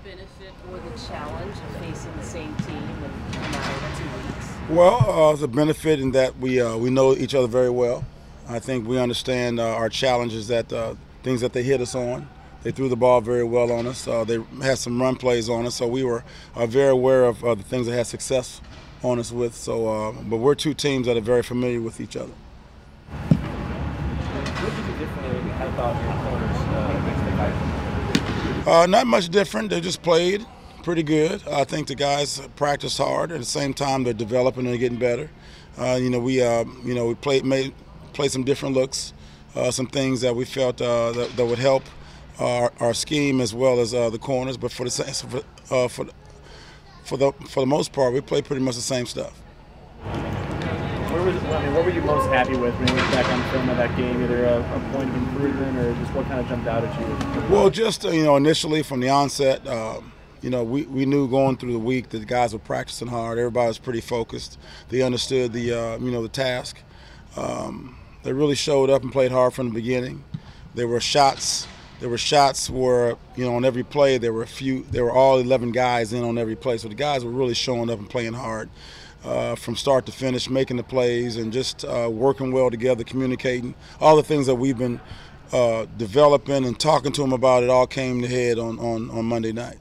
benefit or the challenge of facing the same team in a matter of 2 weeks? Well, it's a benefit in that we know each other very well. I think we understand our challenges, that things that they hit us on. They threw the ball very well on us. They had some run plays on us, so we were very aware of the things they had success on us with. So, but we're two teams that are very familiar with each other. What did you do differently about your corners against the Vikings? Not much different. They just played pretty good. I think the guys practice hard. At the same time, they're developing and getting better. We played some different looks, some things that we felt that would help our scheme as well as the corners. But for the most part, we played pretty much the same stuff. What were you most happy with when you look back on film of that game? Either a point of improvement or just what kind of jumped out at you? Well, just initially from the onset, we knew going through the week that the guys were practicing hard. Everybody was pretty focused. They understood the task. They really showed up and played hard from the beginning. There were shots where on every play there were all 11 guys in on every play. So the guys were really showing up and playing hard. From start to finish, making the plays and just working well together, communicating. All the things that we've been developing and talking to them about, it all came to head on Monday night.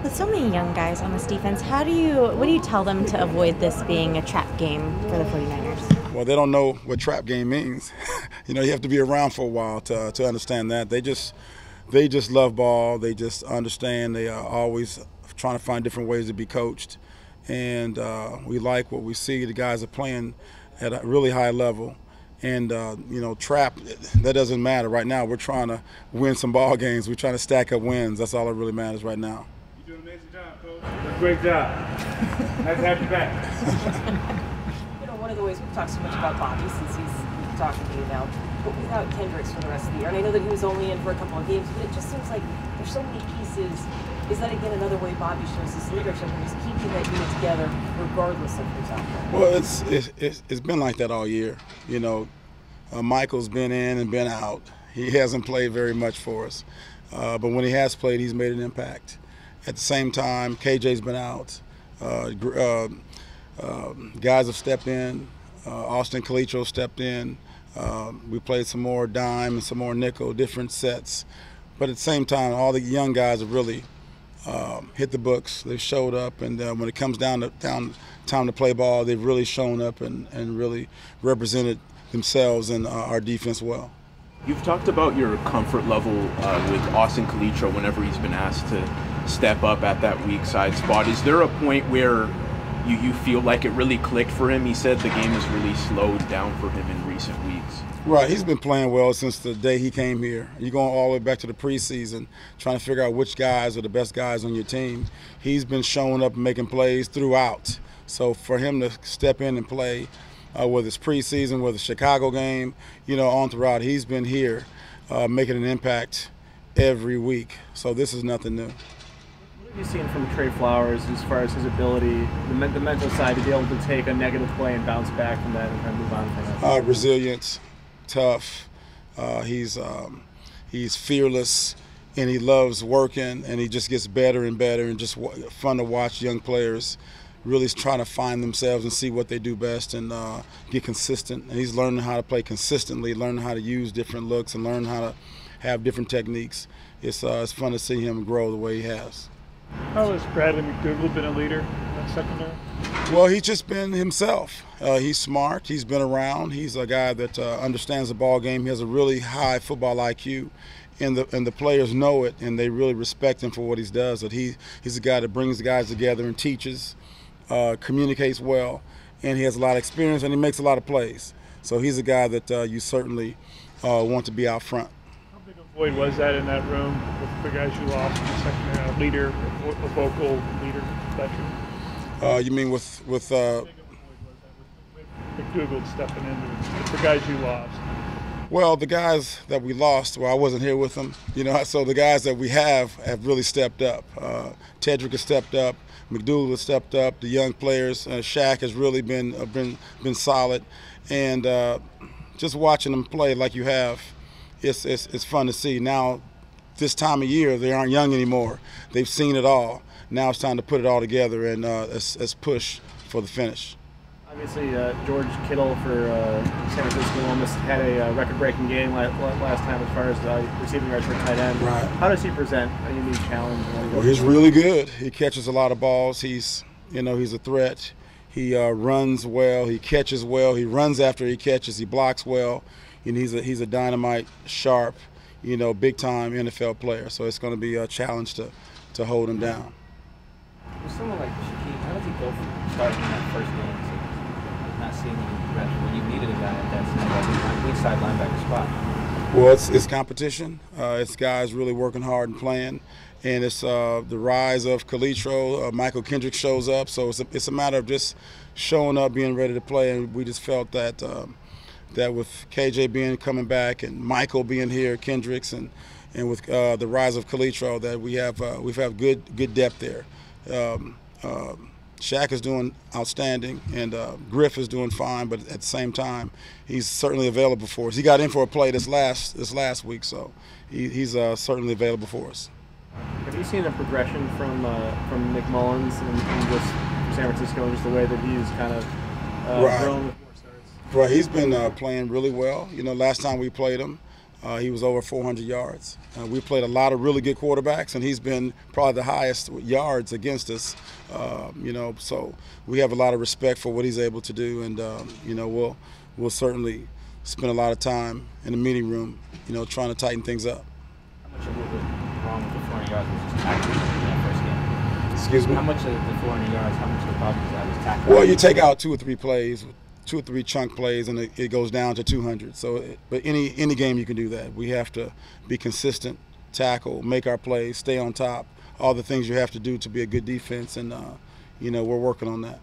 With so many young guys on this defense, what do you tell them to avoid this being a trap game for the 49ers? Well, they don't know what trap game means. You have to be around for a while to understand that. They just love ball. They just understand. They are always trying to find different ways to be coached. And we like what we see. The guys are playing at a really high level. And, trap, that doesn't matter. Right now, we're trying to win some ball games. We're trying to stack up wins. That's all that really matters right now. You're doing an amazing job, Coach. Great job. Nice to have you back. One of the ways we've talked so much about Bobby since he's talking to you now, but without Kendricks for the rest of the year, and I know that he was only in for a couple of games, but it just seems like there's so many pieces. Is that, again, another way Bobby shows his leadership and he's keeping that unit together regardless of who's out there? Well, it's been like that all year. Michael's been in and been out. He hasn't played very much for us. But when he has played, he's made an impact. At the same time, KJ's been out. Guys have stepped in. Austin Calitro stepped in. We played some more dime and some more nickel, different sets. But at the same time, all the young guys have really hit the books. They've showed up, and when it comes down to time to play ball, they've really shown up and really represented themselves and our defense well. You've talked about your comfort level with Austin Calitro whenever he's been asked to step up at that weak side spot. Is there a point where you feel like it really clicked for him? He said the game has really slowed down for him in recent weeks. Right, he's been playing well since the day he came here. You're going all the way back to the preseason, trying to figure out which guys are the best guys on your team. He's been showing up and making plays throughout. So for him to step in and play, whether it's preseason, whether it's Chicago game, on throughout, he's been here making an impact every week. So this is nothing new. What have you seen from Trey Flowers as far as his ability, the mental side, to be able to take a negative play and bounce back from that and kind of move on from that? Resilience, tough. He's fearless, and he loves working, and he just gets better and better, and just fun to watch young players really trying to find themselves and see what they do best and get consistent. And he's learning how to play consistently, learning how to use different looks, and learning how to have different techniques. It's fun to see him grow the way he has. How has Bradley McDougald been a leader in that secondary? Well, he's just been himself. He's smart. He's been around. He's a guy that understands the ball game. He has a really high football IQ, and the players know it, and they really respect him for what he does. That he's a guy that brings the guys together and teaches, communicates well, and he has a lot of experience, and he makes a lot of plays. So he's a guy that you certainly want to be out front. How big a void was that in that room with the guys you lost in the secondary? Leader, a vocal leader, veteran? You mean with McDougald stepping in, the guys you lost? Well, the guys that we lost, I wasn't here with them, so the guys that we have really stepped up. Tedrick has stepped up, McDougald has stepped up, the young players, Shaq has really been solid, and just watching them play like you have, it's fun to see. Now, this time of year, they aren't young anymore. They've seen it all. Now it's time to put it all together and let's push for the finish. Obviously, George Kittle for San Francisco almost had a record-breaking game last time as far as receiving yards for tight end. Right. How does he present a unique challenge? Well, he's really good. He catches a lot of balls. He's a threat. He runs well. He catches well. He runs after he catches. He blocks well. And he's a dynamite, sharp, big-time NFL player. So it's going to be a challenge to hold him down. With someone like Shaquille, how does he go from starting in that first game to not seeing any reps when you needed a guy at that inside linebacker spot? Well, it's competition. It's guys really working hard and playing. And it's the rise of Calitro. Michael Kendricks shows up. So it's a matter of just showing up, being ready to play. And we just felt that that with KJ coming back and Michael being here, Kendricks, and with the rise of Calitro, that we've had good depth there. Shaq is doing outstanding, and Griff is doing fine, but at the same time, he's certainly available for us. He got in for a play this last week, so he's certainly available for us. Have you seen a progression from Nick Mullins and just San Francisco and just the way that he's kind of grown with more starts? Right, he's been playing really well. Last time we played him, he was over 400 yards. We played a lot of really good quarterbacks, and he's been probably the highest yards against us. So we have a lot of respect for what he's able to do, and we'll certainly spend a lot of time in the meeting room, trying to tighten things up. How much of what was wrong with the 400 yards was just tackling in that first game? Excuse me? How much of the 400 yards, how much of the problem was that was tackling? Well, you take out 2 or 3 plays, 2 or 3 chunk plays, and it goes down to 200. So, but any game you can do that. We have to be consistent, tackle, make our plays, stay on top, all the things you have to do to be a good defense, and we're working on that.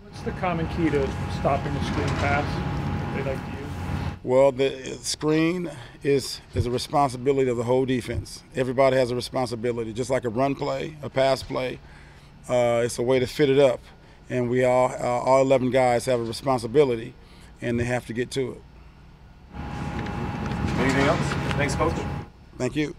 What's the common key to stopping the screen pass they like to use? Well, the screen is a responsibility of the whole defense. Everybody has a responsibility, just like a run play, a pass play. It's a way to fit it up. And we all 11 guys have a responsibility, and they have to get to it. Anything else? Thanks, Coach. Thank you.